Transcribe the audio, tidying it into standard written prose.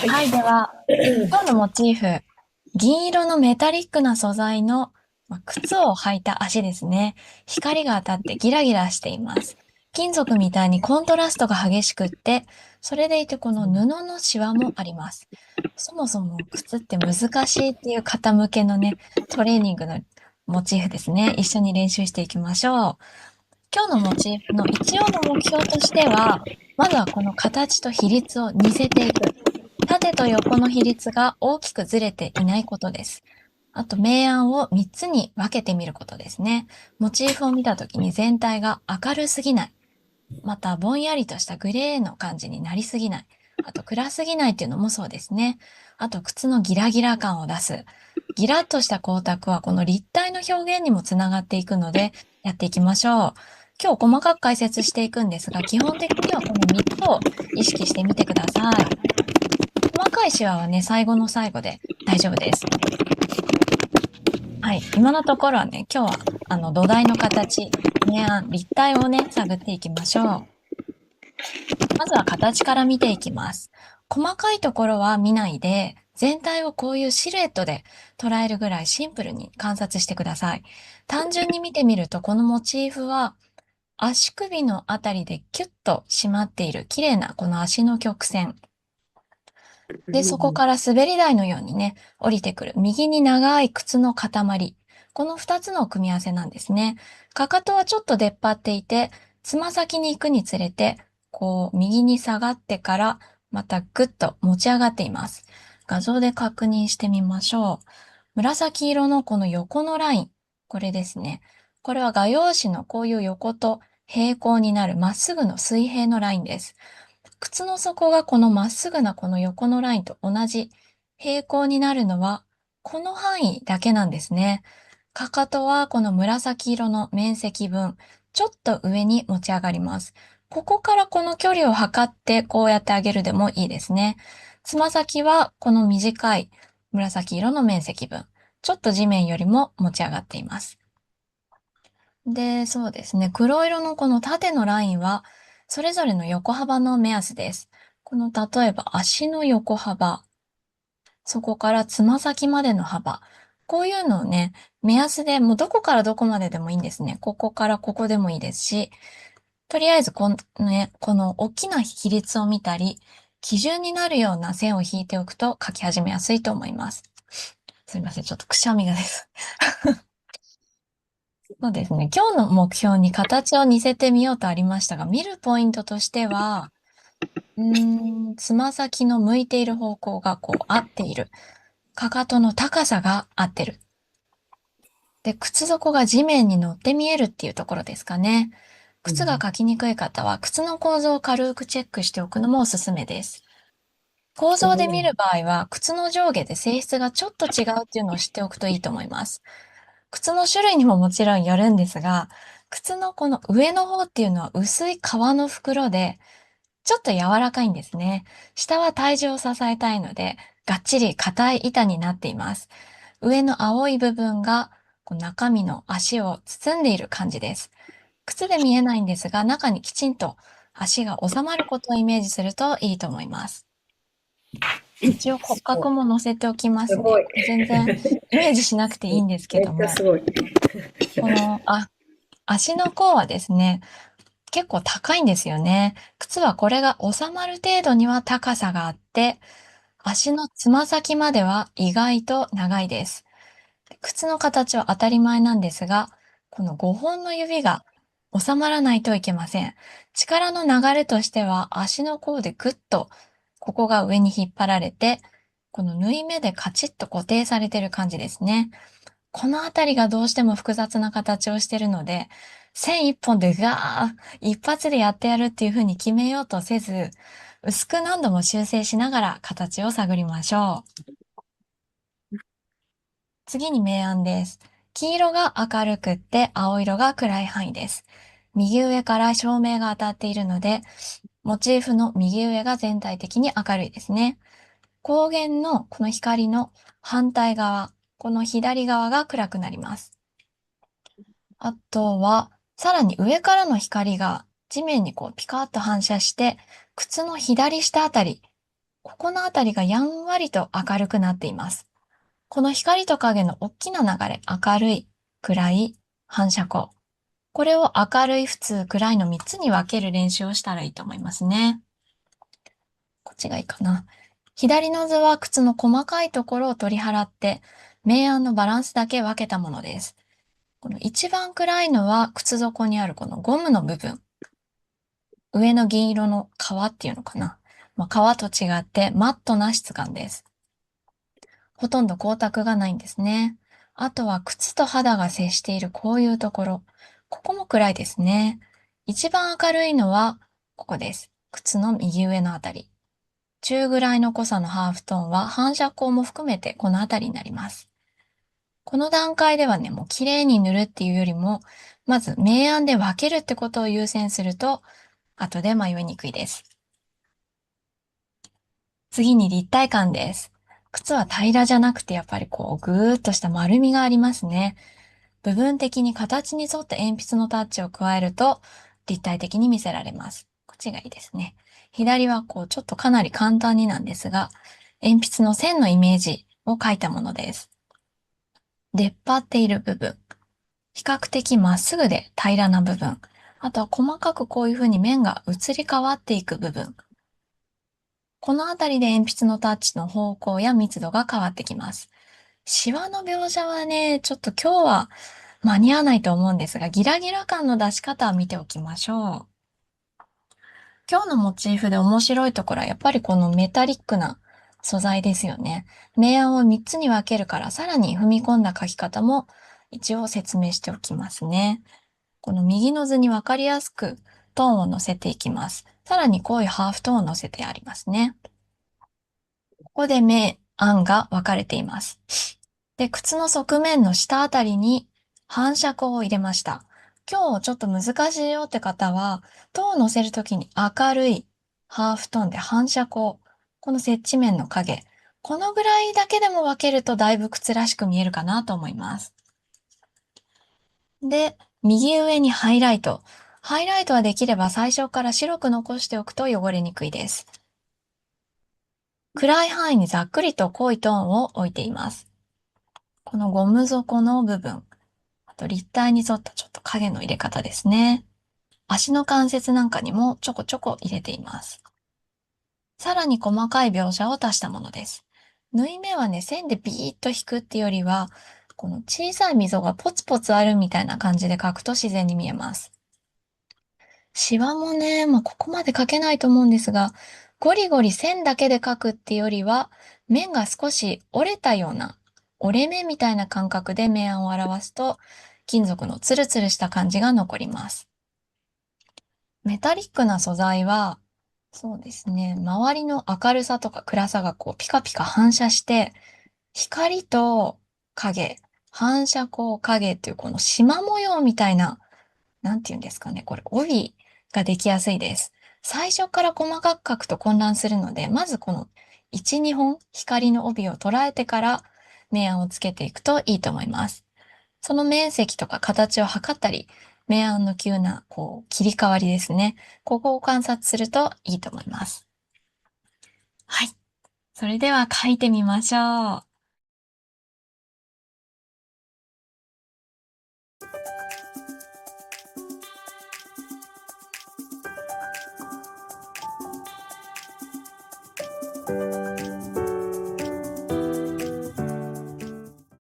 はい、では、今日のモチーフ、銀色のメタリックな素材の、靴を履いた足ですね。光が当たってギラギラしています。金属みたいにコントラストが激しくって、それでいてこの布のシワもあります。そもそも靴って難しいっていう方向けのね、トレーニングのモチーフですね。一緒に練習していきましょう。今日のモチーフの一応の目標としては、まずはこの形と比率を似せていく。縦と横の比率が大きくずれていないことです。あと、明暗を3つに分けてみることですね。モチーフを見たときに全体が明るすぎない。また、ぼんやりとしたグレーの感じになりすぎない。あと、暗すぎないっていうのもそうですね。あと、靴のギラギラ感を出す。ギラッとした光沢はこの立体の表現にもつながっていくので、やっていきましょう。今日細かく解説していくんですが、基本的にはこの3つを意識してみてください。細かいシワはね、最後の最後で大丈夫です。はい。今のところはね、今日は、土台の形、明暗、立体をね、探っていきましょう。まずは形から見ていきます。細かいところは見ないで、全体をこういうシルエットで捉えるぐらいシンプルに観察してください。単純に見てみると、このモチーフは、足首のあたりでキュッと締まっている綺麗なこの足の曲線。で、そこから滑り台のようにね、降りてくる右に長い靴の塊。この2つの組み合わせなんですね。かかとはちょっと出っ張っていて、つま先に行くにつれて、こう、右に下がってから、またぐっと持ち上がっています。画像で確認してみましょう。紫色のこの横のライン。これですね。これは画用紙のこういう横と平行になるまっすぐの水平のラインです。靴の底がこのまっすぐなこの横のラインと同じ平行になるのはこの範囲だけなんですね。かかとはこの紫色の面積分、ちょっと上に持ち上がります。ここからこの距離を測ってこうやってあげるでもいいですね。つま先はこの短い紫色の面積分、ちょっと地面よりも持ち上がっています。で、そうですね。黒色のこの縦のラインは、それぞれの横幅の目安です。この例えば足の横幅、そこからつま先までの幅。こういうのをね、目安でもうどこからどこまででもいいんですね。ここからここでもいいですし、とりあえずこの大きな比率を見たり、基準になるような線を引いておくと書き始めやすいと思います。すいません。ちょっとくしゃみがです。そうですね。今日の目標に形を似せてみようとありましたが、見るポイントとしては、つま先の向いている方向がこう合っている。かかとの高さが合ってる。で、靴底が地面に乗って見えるっていうところですかね。靴が描きにくい方は、靴の構造を軽くチェックしておくのもおすすめです。構造で見る場合は、靴の上下で性質がちょっと違うっていうのを知っておくといいと思います。靴の種類にももちろんよるんですが、靴のこの上の方っていうのは薄い革の袋で、ちょっと柔らかいんですね。下は体重を支えたいので、がっちり硬い板になっています。上の青い部分がこう中身の足を包んでいる感じです。靴で見えないんですが、中にきちんと足が収まることをイメージするといいと思います。一応骨すごい。格も載せておきますね。すごい。これ全然イメージしなくていいんですけめっども、ちゃすごい。この、足の甲はですね、結構高いんですよね。靴はこれが収まる程度には高さがあって、足のつま先までは意外と長いです。靴の形は当たり前なんですが、この5本の指が収まらないといけません。力の流れとしては足の甲でぐっとここが上に引っ張られて、この縫い目でカチッと固定されている感じですね。このあたりがどうしても複雑な形をしているので、線一本でガー一発でやってやるっていう風に決めようとせず、薄く何度も修正しながら形を探りましょう。次に明暗です。黄色が明るくって青色が暗い範囲です。右上から照明が当たっているので、モチーフの右上が全体的に明るいですね。光源のこの光の反対側、この左側が暗くなります。あとは、さらに上からの光が地面にこうピカッと反射して、靴の左下あたり、ここのあたりがやんわりと明るくなっています。この光と影の大きな流れ、明るい、暗い、反射光。これを明るい、普通、暗いの3つに分ける練習をしたらいいと思いますね。こっちがいいかな。左の図は靴の細かいところを取り払って、明暗のバランスだけ分けたものです。この一番暗いのは靴底にあるこのゴムの部分。上の銀色の皮っていうのかな。皮と違ってマットな質感です。ほとんど光沢がないんですね。あとは靴と肌が接しているこういうところ。ここも暗いですね。一番明るいのはここです。靴の右上のあたり。中ぐらいの濃さのハーフトーンは反射光も含めてこのあたりになります。この段階ではね、もう綺麗に塗るっていうよりも、まず明暗で分けるってことを優先すると、後で迷いにくいです。次に立体感です。靴は平らじゃなくてやっぱりこうぐーっとした丸みがありますね。部分的に形に沿った鉛筆のタッチを加えると立体的に見せられます。こっちがいいですね。左はこうちょっとかなり簡単になんですが、鉛筆の線のイメージを描いたものです。出っ張っている部分、比較的まっすぐで平らな部分、あとは細かくこういうふうに面が移り変わっていく部分、このあたりで鉛筆のタッチの方向や密度が変わってきます。シワの描写はね、ちょっと今日は間に合わないと思うんですが、ギラギラ感の出し方は見ておきましょう。今日のモチーフで面白いところはやっぱりこのメタリックな素材ですよね。明暗を3つに分けるからさらに踏み込んだ描き方も一応説明しておきますね。この右の図に分かりやすくトーンを乗せていきます。さらに濃いハーフトーンを乗せてありますね。ここで明暗が分かれています。で、靴の側面の下あたりに反射光を入れました。今日ちょっと難しいよって方は、トーンを乗せるときに明るいハーフトーンで反射光、この接地面の影、このぐらいだけでも分けるとだいぶ靴らしく見えるかなと思います。で、右上にハイライト。ハイライトはできれば最初から白く残しておくと汚れにくいです。暗い範囲にざっくりと濃いトーンを置いています。このゴム底の部分、あと立体に沿ったちょっと影の入れ方ですね。足の関節なんかにもちょこちょこ入れています。さらに細かい描写を足したものです。縫い目はね、線でビーッと引くっていうよりは、この小さい溝がポツポツあるみたいな感じで描くと自然に見えます。シワもね、ここまで描けないと思うんですが、ゴリゴリ線だけで描くっていうよりは、面が少し折れたような、折れ目みたいな感覚で明暗を表すと、金属のツルツルした感じが残ります。メタリックな素材は、そうですね、周りの明るさとか暗さがこうピカピカ反射して、光と影、反射光影っていうこの縞模様みたいな、なんて言うんですかね、これ帯ができやすいです。最初から細かく描くと混乱するので、まずこの1、2本光の帯を捉えてから明暗をつけていくといいと思います。その面積とか形を測ったり、明暗の急なこう切り替わりですね。ここを観察するといいと思います。はい。それでは書いてみましょう。